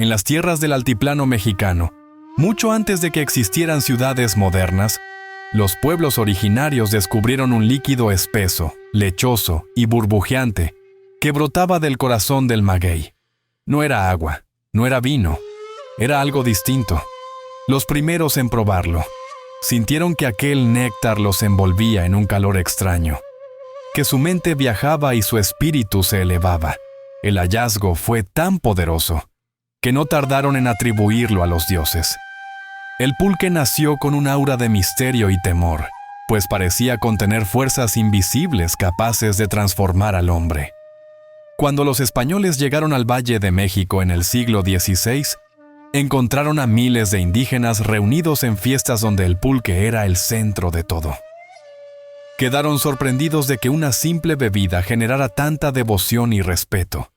en las tierras del altiplano mexicano, mucho antes de que existieran ciudades modernas, los pueblos originarios descubrieron un líquido espeso, lechoso y burbujeante que brotaba del corazón del maguey. No era agua, no era vino, era algo distinto. Los primeros en probarlo sintieron que aquel néctar los envolvía en un calor extraño, que su mente viajaba y su espíritu se elevaba. El hallazgo fue tan poderoso que no tardaron en atribuirlo a los dioses. El pulque nació con un aura de misterio y temor, pues parecía contener fuerzas invisibles capaces de transformar al hombre. Cuando los españoles llegaron al Valle de México en el siglo XVI, encontraron a miles de indígenas reunidos en fiestas donde el pulque era el centro de todo. Quedaron sorprendidos de que una simple bebida generara tanta devoción y respeto.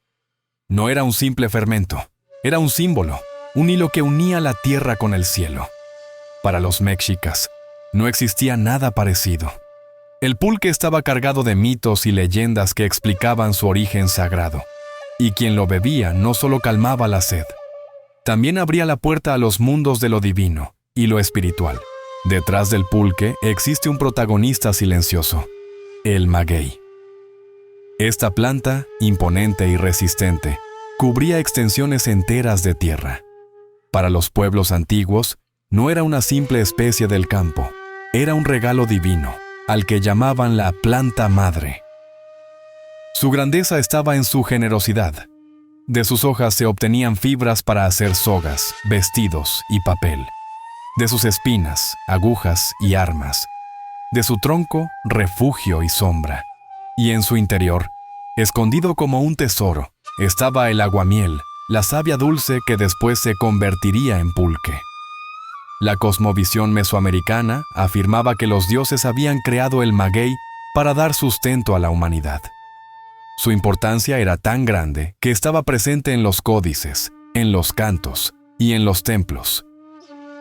No era un simple fermento, era un símbolo, un hilo que unía la tierra con el cielo. Para los mexicas, no existía nada parecido. El pulque estaba cargado de mitos y leyendas que explicaban su origen sagrado, y quien lo bebía no solo calmaba la sed, también abría la puerta a los mundos de lo divino y lo espiritual. Detrás del pulque existe un protagonista silencioso, el maguey. Esta planta, imponente y resistente, cubría extensiones enteras de tierra. Para los pueblos antiguos, no era una simple especie del campo, era un regalo divino, al que llamaban la planta madre. Su grandeza estaba en su generosidad. De sus hojas se obtenían fibras para hacer sogas, vestidos y papel. De sus espinas, agujas y armas. De su tronco, refugio y sombra. Y en su interior, escondido como un tesoro, estaba el aguamiel, la savia dulce que después se convertiría en pulque. La cosmovisión mesoamericana afirmaba que los dioses habían creado el maguey para dar sustento a la humanidad. Su importancia era tan grande que estaba presente en los códices, en los cantos y en los templos.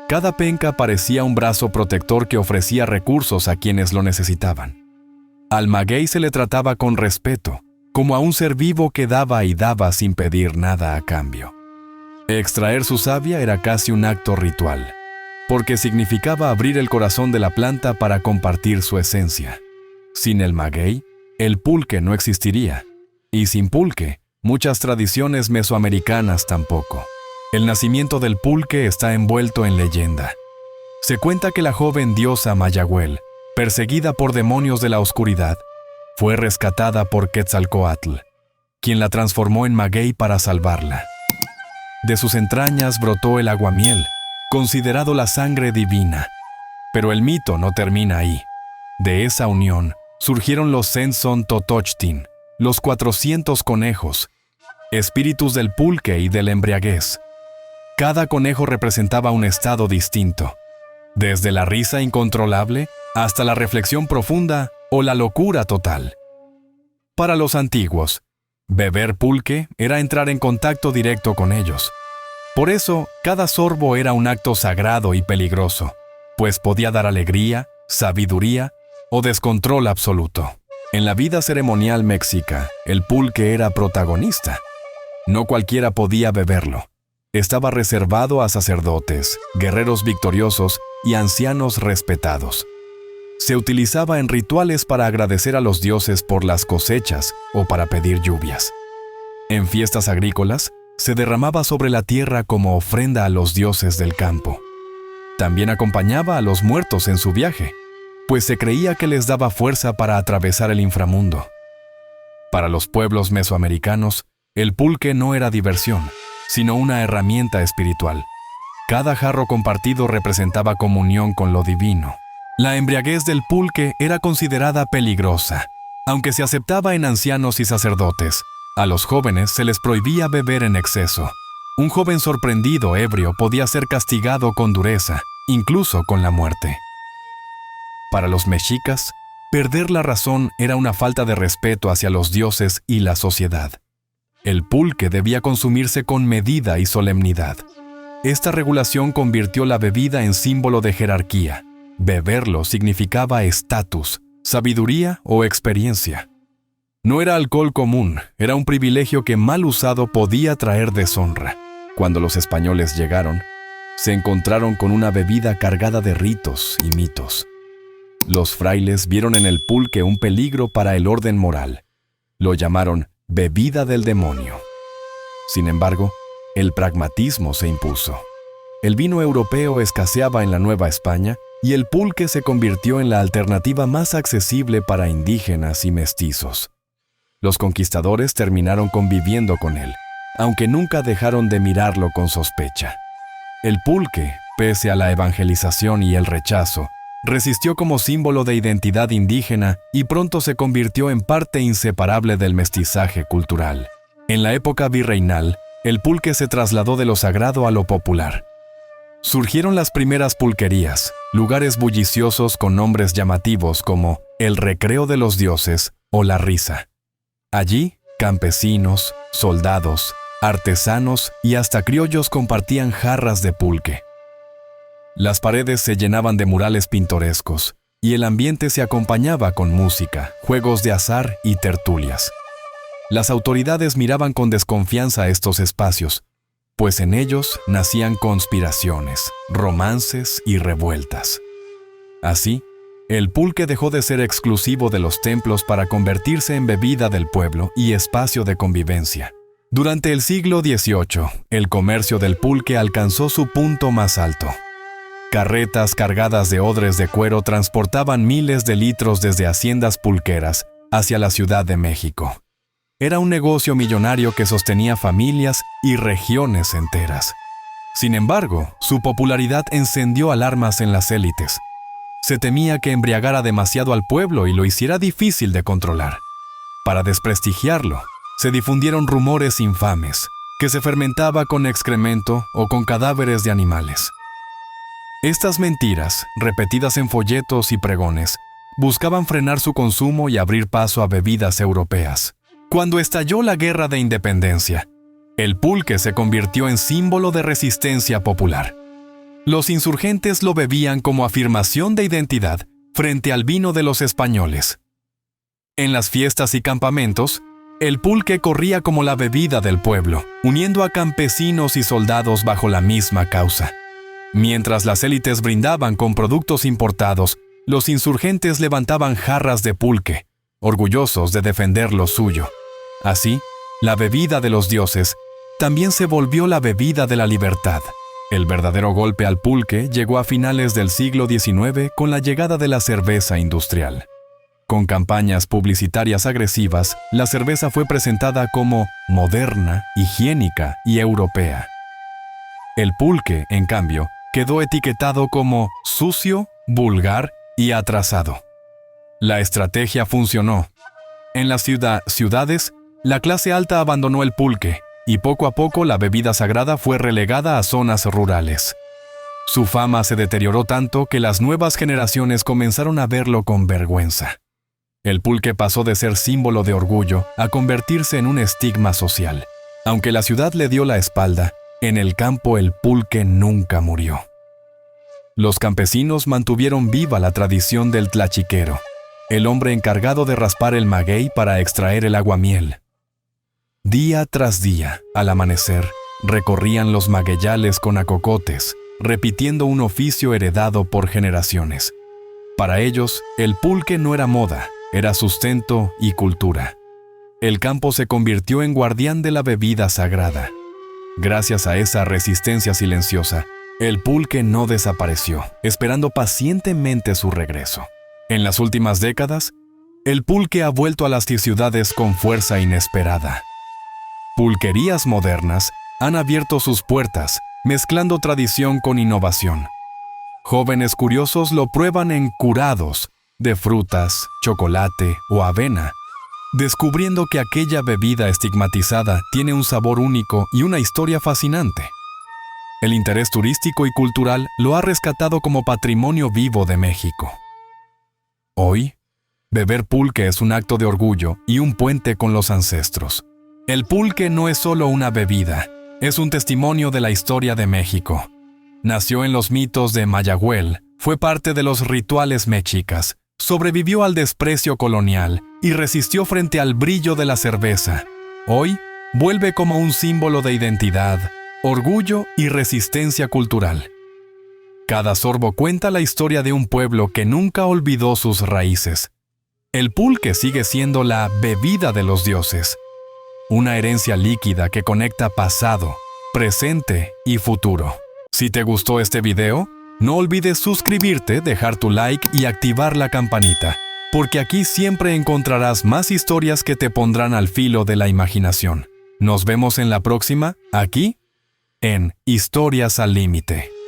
Cada penca parecía un brazo protector que ofrecía recursos a quienes lo necesitaban. Al maguey se le trataba con respeto, como a un ser vivo que daba y daba sin pedir nada a cambio. Extraer su savia era casi un acto ritual, porque significaba abrir el corazón de la planta para compartir su esencia. Sin el maguey, el pulque no existiría, y sin pulque, muchas tradiciones mesoamericanas tampoco. El nacimiento del pulque está envuelto en leyenda. Se cuenta que la joven diosa Mayagüel, perseguida por demonios de la oscuridad, fue rescatada por Quetzalcóatl, quien la transformó en maguey para salvarla. De sus entrañas brotó el aguamiel, considerado la sangre divina. Pero el mito no termina ahí. De esa unión surgieron los Censon Totochtin, los 400 conejos, espíritus del pulque y de la embriaguez. Cada conejo representaba un estado distinto, desde la risa incontrolable hasta la reflexión profunda o la locura total. Para los antiguos, beber pulque era entrar en contacto directo con ellos. Por eso, cada sorbo era un acto sagrado y peligroso, pues podía dar alegría, sabiduría o descontrol absoluto. En la vida ceremonial mexica, el pulque era protagonista. No cualquiera podía beberlo. Estaba reservado a sacerdotes, guerreros victoriosos y ancianos respetados. Se utilizaba en rituales para agradecer a los dioses por las cosechas o para pedir lluvias. En fiestas agrícolas, se derramaba sobre la tierra como ofrenda a los dioses del campo. También acompañaba a los muertos en su viaje, pues se creía que les daba fuerza para atravesar el inframundo. Para los pueblos mesoamericanos, el pulque no era diversión, sino una herramienta espiritual. Cada jarro compartido representaba comunión con lo divino. La embriaguez del pulque era considerada peligrosa, aunque se aceptaba en ancianos y sacerdotes. A los jóvenes se les prohibía beber en exceso. Un joven sorprendido ebrio podía ser castigado con dureza, incluso con la muerte. Para los mexicas, perder la razón era una falta de respeto hacia los dioses y la sociedad. El pulque debía consumirse con medida y solemnidad. Esta regulación convirtió la bebida en símbolo de jerarquía. Beberlo significaba estatus, sabiduría o experiencia. No era alcohol común, era un privilegio que mal usado podía traer deshonra. Cuando los españoles llegaron, se encontraron con una bebida cargada de ritos y mitos. Los frailes vieron en el pulque un peligro para el orden moral. Lo llamaron bebida del demonio. Sin embargo, el pragmatismo se impuso. El vino europeo escaseaba en la Nueva España y el pulque se convirtió en la alternativa más accesible para indígenas y mestizos. Los conquistadores terminaron conviviendo con él, aunque nunca dejaron de mirarlo con sospecha. El pulque, pese a la evangelización y el rechazo, resistió como símbolo de identidad indígena y pronto se convirtió en parte inseparable del mestizaje cultural. En la época virreinal, el pulque se trasladó de lo sagrado a lo popular. Surgieron las primeras pulquerías, lugares bulliciosos con nombres llamativos como el Recreo de los Dioses o La Risa. Allí, campesinos, soldados, artesanos y hasta criollos compartían jarras de pulque. Las paredes se llenaban de murales pintorescos y el ambiente se acompañaba con música, juegos de azar y tertulias. Las autoridades miraban con desconfianza estos espacios, pues en ellos nacían conspiraciones, romances y revueltas. Así, el pulque dejó de ser exclusivo de los templos para convertirse en bebida del pueblo y espacio de convivencia. Durante el siglo XVIII, el comercio del pulque alcanzó su punto más alto. Carretas cargadas de odres de cuero transportaban miles de litros desde haciendas pulqueras hacia la Ciudad de México. Era un negocio millonario que sostenía familias y regiones enteras. Sin embargo, su popularidad encendió alarmas en las élites. Se temía que embriagara demasiado al pueblo y lo hiciera difícil de controlar. Para desprestigiarlo, se difundieron rumores infames, que se fermentaba con excremento o con cadáveres de animales. Estas mentiras, repetidas en folletos y pregones, buscaban frenar su consumo y abrir paso a bebidas europeas. Cuando estalló la Guerra de Independencia, el pulque se convirtió en símbolo de resistencia popular. Los insurgentes lo bebían como afirmación de identidad frente al vino de los españoles. En las fiestas y campamentos, el pulque corría como la bebida del pueblo, uniendo a campesinos y soldados bajo la misma causa. Mientras las élites brindaban con productos importados, los insurgentes levantaban jarras de pulque, orgullosos de defender lo suyo. Así, la bebida de los dioses también se volvió la bebida de la libertad. El verdadero golpe al pulque llegó a finales del siglo XIX con la llegada de la cerveza industrial. Con campañas publicitarias agresivas, la cerveza fue presentada como moderna, higiénica y europea. El pulque, en cambio, quedó etiquetado como sucio, vulgar y atrasado. La estrategia funcionó. En las ciudades, la clase alta abandonó el pulque y poco a poco la bebida sagrada fue relegada a zonas rurales. Su fama se deterioró tanto que las nuevas generaciones comenzaron a verlo con vergüenza. El pulque pasó de ser símbolo de orgullo a convertirse en un estigma social. Aunque la ciudad le dio la espalda, en el campo el pulque nunca murió. Los campesinos mantuvieron viva la tradición del tlachiquero, el hombre encargado de raspar el maguey para extraer el aguamiel. Día tras día, al amanecer, recorrían los magueyales con acocotes, repitiendo un oficio heredado por generaciones. Para ellos, el pulque no era moda, era sustento y cultura. El campo se convirtió en guardián de la bebida sagrada. Gracias a esa resistencia silenciosa, el pulque no desapareció, esperando pacientemente su regreso. En las últimas décadas, el pulque ha vuelto a las ciudades con fuerza inesperada. Pulquerías modernas han abierto sus puertas, mezclando tradición con innovación. Jóvenes curiosos lo prueban en curados de frutas, chocolate o avena, descubriendo que aquella bebida estigmatizada tiene un sabor único y una historia fascinante. El interés turístico y cultural lo ha rescatado como patrimonio vivo de México. Hoy, beber pulque es un acto de orgullo y un puente con los ancestros. El pulque no es solo una bebida, es un testimonio de la historia de México. Nació en los mitos de Mayagüel, fue parte de los rituales mexicas, sobrevivió al desprecio colonial y resistió frente al brillo de la cerveza. Hoy, vuelve como un símbolo de identidad, orgullo y resistencia cultural. Cada sorbo cuenta la historia de un pueblo que nunca olvidó sus raíces. El pulque sigue siendo la bebida de los dioses, una herencia líquida que conecta pasado, presente y futuro. Si te gustó este video, no olvides suscribirte, dejar tu like y activar la campanita, porque aquí siempre encontrarás más historias que te pondrán al filo de la imaginación. Nos vemos en la próxima, aquí, en Historias al Límite.